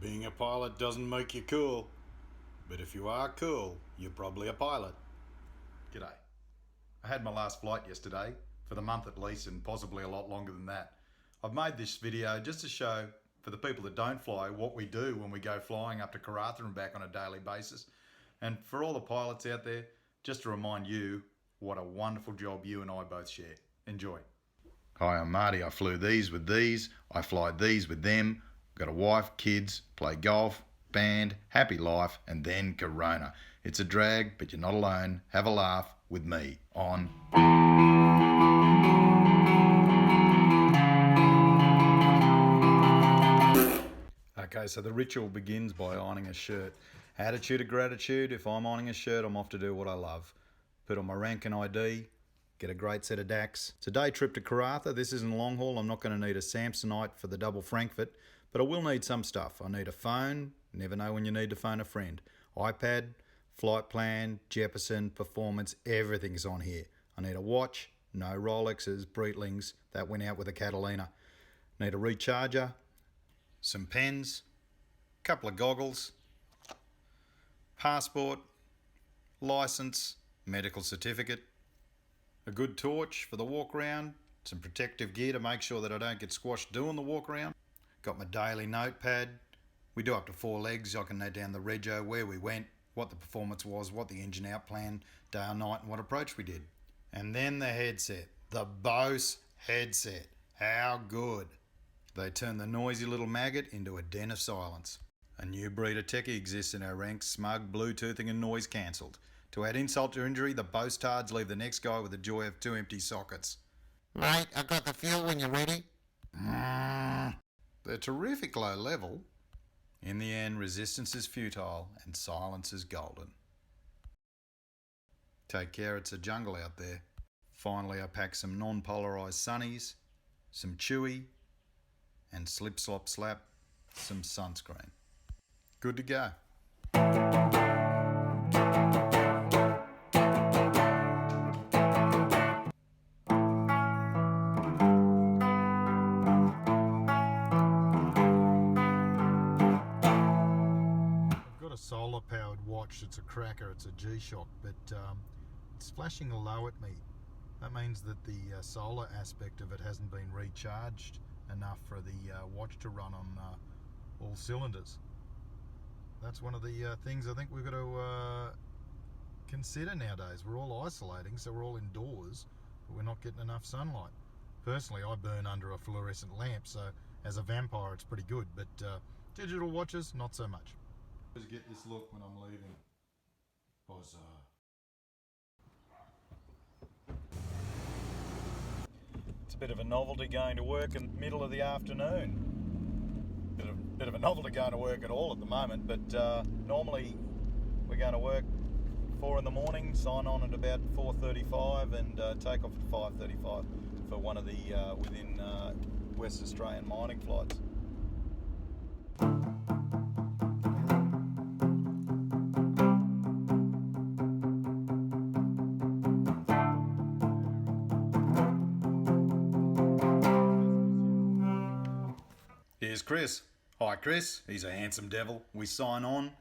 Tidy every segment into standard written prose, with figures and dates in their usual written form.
Being a pilot doesn't make you cool, but if you are cool, you're probably a pilot. G'day. I had my last flight yesterday, for the month at least, and possibly a lot longer than that. I've made this video just to show, for the people that don't fly, what we do when we go flying up to Karratha and back on a daily basis. And for all the pilots out there, just to remind you what a wonderful job you and I both share. Enjoy. Hi, I'm Marty. I flew these with these. I fly these with them. Got a wife, kids, play golf, band, happy life, and then Corona. It's a drag, but you're not alone. Have a laugh with me on... Okay, so the ritual begins by ironing a shirt. Attitude of gratitude. If I'm ironing a shirt, I'm off to do what I love. Put on my rank and ID, get a great set of DACs. It's a day trip to Karratha. This isn't long haul. I'm not going to need a Samsonite for the double Frankfurt, but I will need some stuff. I need a phone. Never know when you need to phone a friend. iPad, flight plan, Jefferson, performance, everything's on here. I need a watch, no Rolexes, Breetlings. That went out with a Catalina. Need a recharger, some pens, a couple of goggles, passport, license, medical certificate, a good torch for the walk around, some protective gear to make sure that I don't get squashed doing the walk around. Got my daily notepad. We do up to 4 legs. I can note down the rego, where we went, what the performance was, what the engine out plan, day or night, and what approach we did. And then the headset, the Bose headset. How good. They turn the noisy little maggot into a den of silence. A new breed of techie exists in our ranks, smug, Bluetoothing and noise cancelled. To add insult to injury, the Bose tards leave the next guy with the joy of 2 empty sockets. Mate, I got the fuel when you're ready. They're terrific low level. In the end, resistance is futile and silence is golden. Take care, it's a jungle out there. Finally, I packed some non-polarised sunnies, some chewy, and slip slop slap, some sunscreen. Good to go. Solar powered watch. It's a cracker, it's a G-Shock, but it's flashing low at me. That means that the solar aspect of it hasn't been recharged enough for the watch to run on all cylinders. That's one of the things I think we've got to consider nowadays. We're all isolating, so we're all indoors, but we're not getting enough sunlight. Personally, I burn under a fluorescent lamp, so as a vampire it's pretty good, but digital watches, not so much. Get this look when I'm leaving. Bizarre. It's a bit of a novelty going to work in the middle of the afternoon. Bit of a novelty going to work at all at the moment, but normally we're going to work 4 in the morning, sign on at about 4:35 and take off at 5:35 for one of the within West Australian mining flights. Here's Chris. Hi Chris, he's a handsome devil. We sign on,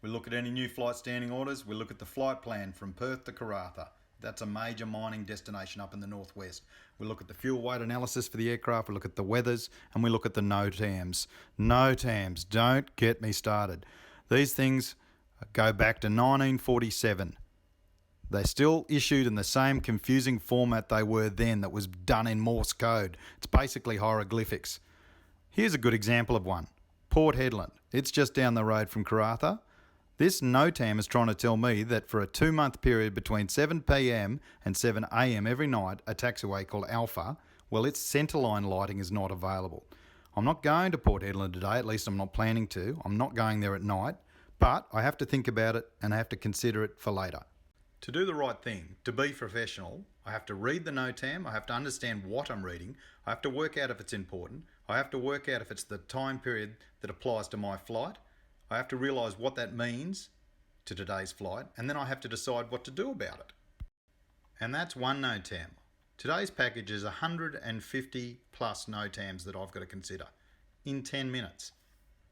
we look at any new flight standing orders, we look at the flight plan from Perth to Karratha. That's a major mining destination up in the northwest. We look at the fuel weight analysis for the aircraft, we look at the weathers, and we look at the NOTAMs. NOTAMs, don't get me started. These things go back to 1947. They're still issued in the same confusing format they were then that was done in Morse code. It's basically hieroglyphics. Here's a good example of one. Port Hedland. It's just down the road from Karratha. This NOTAM is trying to tell me that for a 2-month period between 7 p.m. and 7 a.m. every night, a taxiway called Alpha, well, its centreline lighting is not available. I'm not going to Port Hedland today, at least I'm not planning to. I'm not going there at night, but I have to think about it and I have to consider it for later. To do the right thing, to be professional, I have to read the NOTAM, I have to understand what I'm reading, I have to work out if it's important, I have to work out if it's the time period that applies to my flight, I have to realise what that means to today's flight, and then I have to decide what to do about it. And that's one NOTAM. Today's package is 150 plus NOTAMs that I've got to consider in 10 minutes.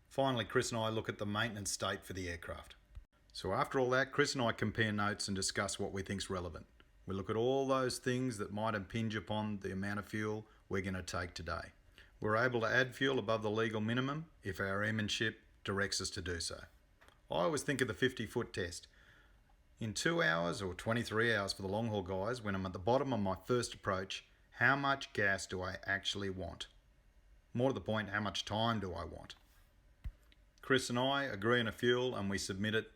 Finally, Chris and I look at the maintenance state for the aircraft. So after all that, Chris and I compare notes and discuss what we think's relevant. We look at all those things that might impinge upon the amount of fuel we're going to take today. We're able to add fuel above the legal minimum if our airmanship directs us to do so. I always think of the 50-foot test. In 2 hours or 23 hours for the long haul guys, when I'm at the bottom of my first approach, how much gas do I actually want? More to the point, how much time do I want? Chris and I agree on a fuel and we submit it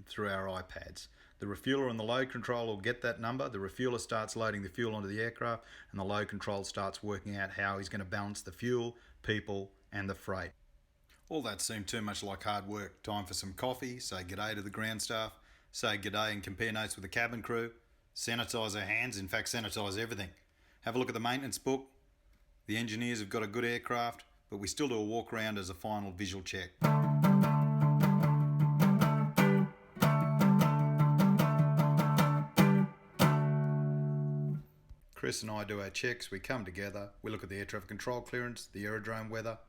through our iPads. The refueler and the load control will get that number. The refueler starts loading the fuel onto the aircraft and the load control starts working out how he's going to balance the fuel, people and the freight. All that seemed too much like hard work. Time for some coffee, say g'day to the ground staff, say g'day and compare notes with the cabin crew, sanitise our hands, in fact sanitise everything. Have a look at the maintenance book. The engineers have got a good aircraft, but we still do a walk around as a final visual check. Chris and I do our checks, we come together, we look at the air traffic control clearance, the aerodrome weather,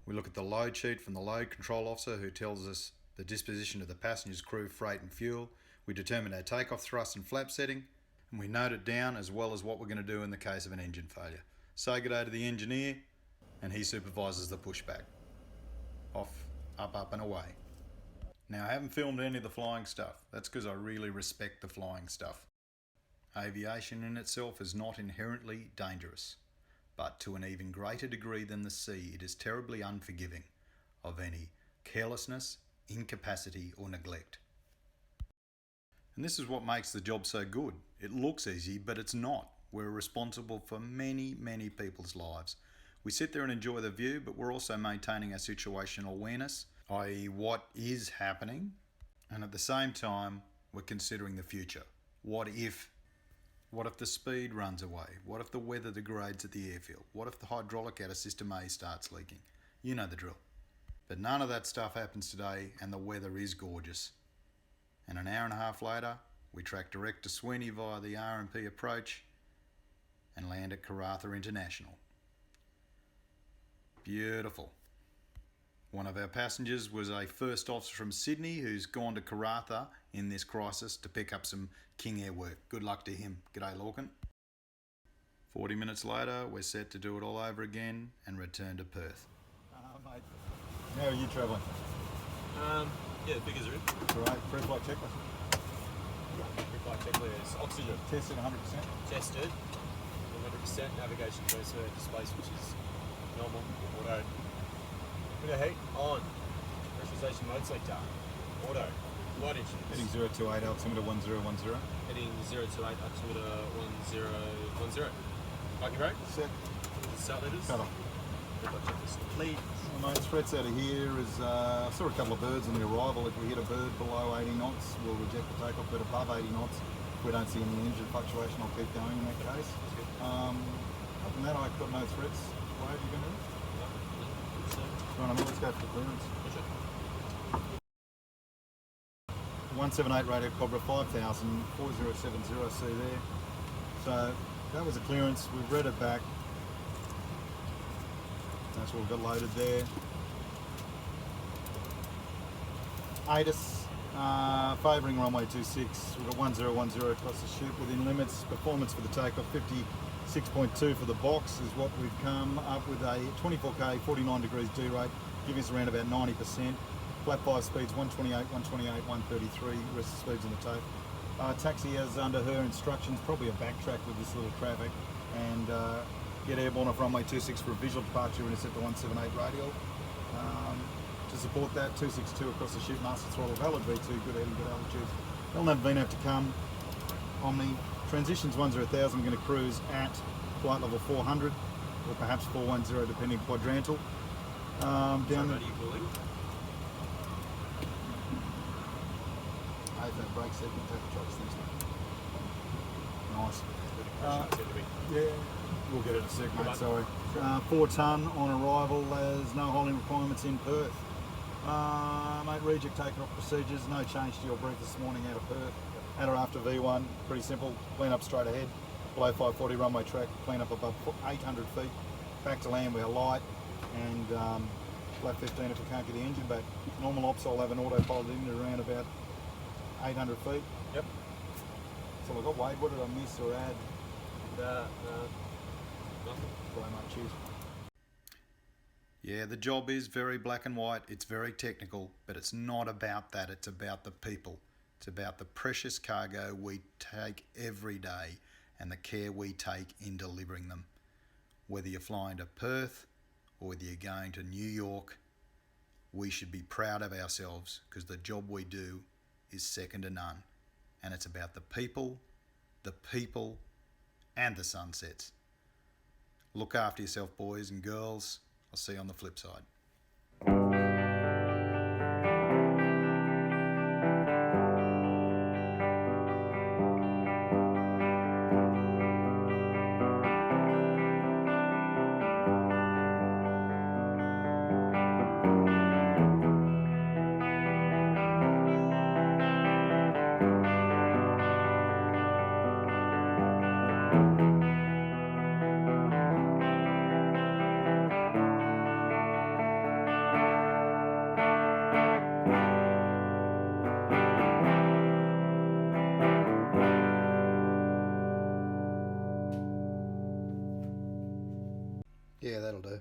we look at the load sheet from the load control officer who tells us the disposition of the passengers, crew, freight and fuel. We determine our takeoff thrust and flap setting, and we note it down as well as what we're going to do in the case of an engine failure. Say good day to the engineer and he supervises the pushback. Off, up and away. Now I haven't filmed any of the flying stuff. That's because I really respect the flying stuff. Aviation in itself is not inherently dangerous, but to an even greater degree than the sea, it is terribly unforgiving of any carelessness, incapacity or neglect. And this is what makes the job so good. It looks easy, but it's not. We're responsible for many, many people's lives. We sit there and enjoy the view, but we're also maintaining our situational awareness, i.e. what is happening, and at the same time, we're considering the future. What if the speed runs away? What if the weather degrades at the airfield? What if the hydraulic out of system A starts leaking? You know the drill. But none of that stuff happens today and the weather is gorgeous. And an hour and a half later, we track direct to Sweeney via the R&P approach and land at Karratha International. Beautiful. One of our passengers was a first officer from Sydney who's gone to Karratha in this crisis to pick up some King Air work. Good luck to him. G'day Lorcan. 40 minutes later, we're set to do it all over again and return to Perth. Mate, how are you travelling? Yeah, the figures are in. Great. Pre-flight checklist. Pre-flight checklist. Oxygen Tested 100%. tested. 100%. Navigation transfer to space, which is normal. Auto. Window heat on. Pressurization mode selector. Auto. Light engines. Heading 028, altimeter 1010. Heading 028, altimeter 1010. Parking brake. Set. Start leaders. Cut off. Pre-flight checklist complete. Well, mate, threats out of here is, I saw a couple of birds on the arrival. If we hit a bird below 80 knots, we'll reject the takeoff, but above 80 knots, if we don't see any engine fluctuation, I'll keep going in that case. Other than that, I've got no threats. Why have you been doing? Right, let's go for the clearance. 178 radio Cobra 5000, 4070C there. So that was a clearance. We've read it back. That's what we've got loaded there. ATIS, favouring runway 26. We've got 1010 across the chute within limits. Performance for the takeoff 56.2 for the box is what we've come up with. A 24k, 49 degrees D rate, giving us around about 90%. Flat 5 speeds 128, 128, 133. Rest of speeds on the tape. Taxi has under her instructions probably a backtrack with this little traffic and get airborne off runway 26 for a visual departure, intercept the 178 radial. To support that, 262 across the chute, master throttle, valid V2, good heading, good altitude. LNAV VNAV to come. Omni, transitions 10,000, going to cruise at flight level 400 or perhaps 410 depending quadrantal. Down the... What are you calling? that brake segment, take the trucks, thanks mate. Nice. Yeah, we'll get it in a sec, mate, sorry. 4 tonne on arrival, there's no holding requirements in Perth. Mate, reject takeoff procedures, no change to your brief this morning out of Perth. At or after V1, pretty simple, clean up straight ahead. Below 540 runway track, clean up above 800 feet. Back to land, we're light, and flat 15 if we can't get the engine back. Normal ops, I'll have an autopilot in at around about 800 feet. Yep. So I got Wade, what did I miss or add? Nothing. Very much, cheers. Yeah, the job is very black and white, it's very technical, but it's not about that, it's about the people. It's about the precious cargo we take every day and the care we take in delivering them. Whether you're flying to Perth or whether you're going to New York, we should be proud of ourselves because the job we do is second to none. And it's about the people and the sunsets. Look after yourself, boys and girls. I'll see you on the flip side. Yeah, that'll do.